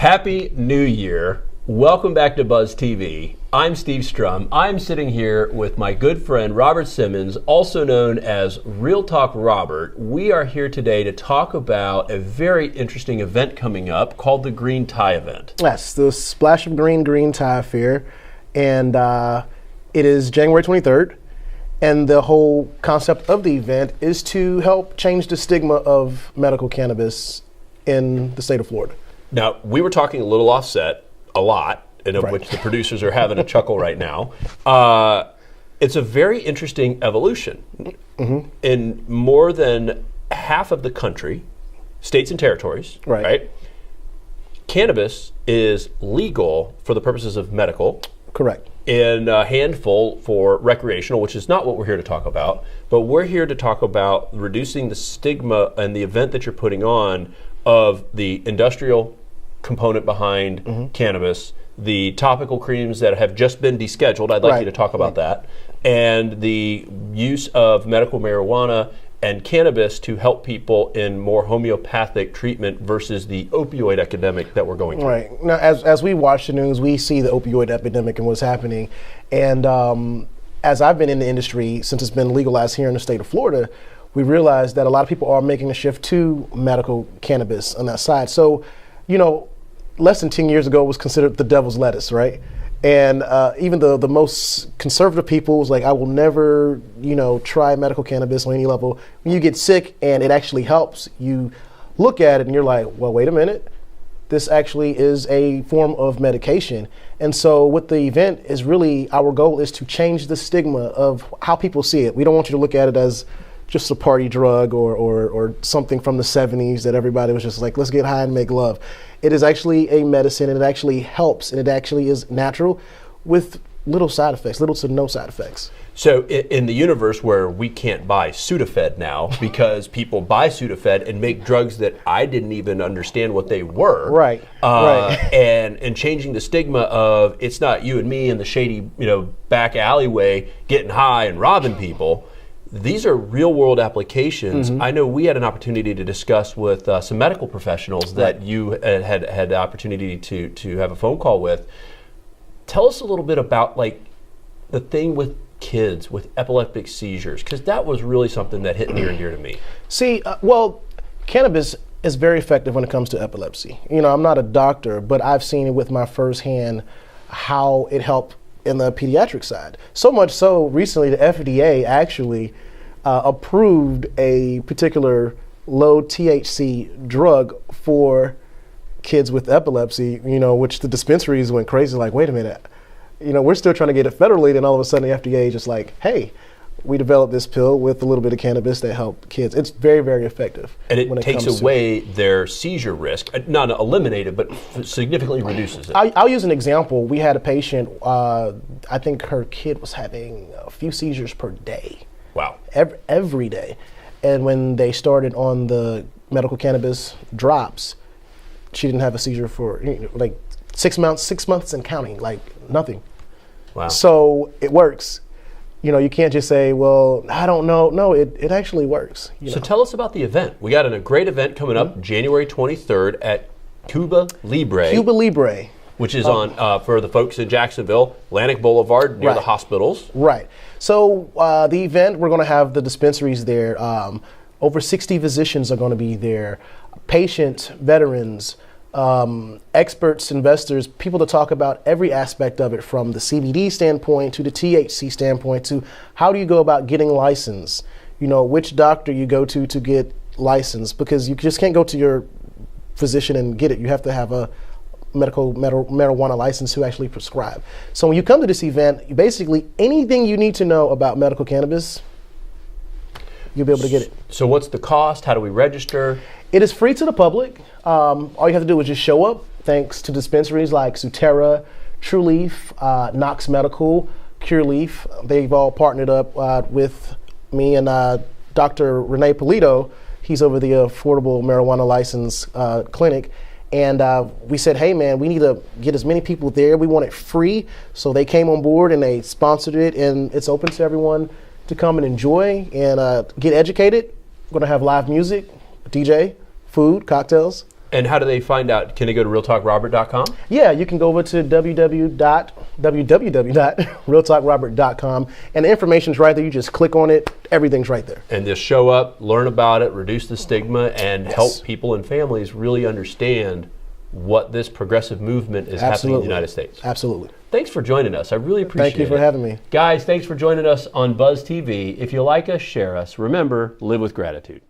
Happy New Year. Welcome back to Buzz TV. I'm Steve Strum. I'm sitting here with my good friend Robert Simmons, also known as Real Talk Robert. We are here today to talk about a very interesting event coming up called the Green Tie event. Yes, the Splash of Green Tie Affair. And it is January 23rd. And the whole concept of the event is to help change the stigma of medical cannabis in the state of Florida. Now, we were talking a little offset, a lot, and of Right. which the producers are having a chuckle right now. It's a very interesting evolution. Mm-hmm. In more than half of the country, states and territories, Right. Cannabis is legal for the purposes of medical. Correct. And a handful for recreational, which is not what we're here to talk about, but we're here to talk about reducing the stigma and the event that you're putting on of the industrial component behind cannabis, the topical creams that have just been descheduled. I'd like you to talk about that, and the use of medical marijuana and cannabis to help people in more homeopathic treatment versus the opioid epidemic that we're going through. Right. Now, as we watch the news, we see the opioid epidemic and what's happening. And as I've been in the industry since it's been legalized here in the state of Florida, we realize that a lot of people are making a shift to medical cannabis on that side. So, less than 10 years ago was considered the devil's lettuce, right? And even the most conservative people was like, I will never, try medical cannabis on any level. When you get sick and it actually helps, you look at it and you're like, well, wait a minute. This actually is a form of medication. And so what the event is really, our goal is to change the stigma of how people see it. We don't want you to look at it as just a party drug or something from the 70s that everybody was just like, let's get high and make love. It is actually a medicine, and it actually helps, and it actually is natural with little side effects, little to no side effects. So in the universe where we can't buy Sudafed now because people buy Sudafed and make drugs that I didn't even understand what they were. Right. And changing the stigma of it's not you and me in the shady, back alleyway getting high and robbing people. These are real world applications. I know we had an opportunity to discuss with some medical professionals that you had the opportunity to have a phone call with. Tell us a little bit about the thing with kids with epileptic seizures, because that was really something that hit near and dear to me. See, cannabis is very effective when it comes to epilepsy. I'm not a doctor, but I've seen it with my first hand how it helped in the pediatric side. So much so, recently the FDA actually approved a particular low THC drug for kids with epilepsy, which the dispensaries went crazy, like, wait a minute, we're still trying to get it federally, and all of a sudden the FDA just like, hey, we developed this pill with a little bit of cannabis that help kids. It's very, very effective. And it takes away their seizure risk, not eliminate it, but significantly reduces it. I'll use an example. We had a patient, I think her kid was having a few seizures per day. Wow. Every day. And when they started on the medical cannabis drops, she didn't have a seizure for 6 months and counting, nothing. Wow. So it works. You can't just say, well, I don't know. No, it actually works. So tell us about the event. We got a great event coming up January 23rd at Cuba Libre. Cuba Libre. Which is on, for the folks in Jacksonville, Atlantic Boulevard near the hospitals. Right. So the event, we're going to have the dispensaries there. Over 60 physicians are going to be there. Patients, veterans, experts, investors, people to talk about every aspect of it, from the CBD standpoint to the THC standpoint to how do you go about getting licensed, which doctor you go to get licensed, because you just can't go to your physician and get it. You have to have a medical marijuana license to actually prescribe. So when you come to this event, basically anything you need to know about medical cannabis, you'll be able to get it. So what's the cost? How do we register? It is free to the public. All you have to do is just show up, thanks to dispensaries like Suterra, True Leaf, Knox Medical, Cure Leaf. They've all partnered up with me and Dr. Renee Polito. He's over the Affordable Marijuana License Clinic. And we said, hey, man, we need to get as many people there. We want it free. So they came on board and they sponsored it. And it's open to everyone to come and enjoy and get educated. We're going to have live music, DJ, food, cocktails. And how do they find out? Can they go to realtalkrobert.com? Yeah, you can go over to www.realtalkrobert.com, and the information's right there. You just click on it. Everything's right there. And just show up, learn about it, reduce the stigma, and help people and families really understand what this progressive movement is happening in the United States. Absolutely. Thanks for joining us. I really appreciate it. Thank you for having me. Guys, thanks for joining us on Buzz TV. If you like us, share us. Remember, live with gratitude.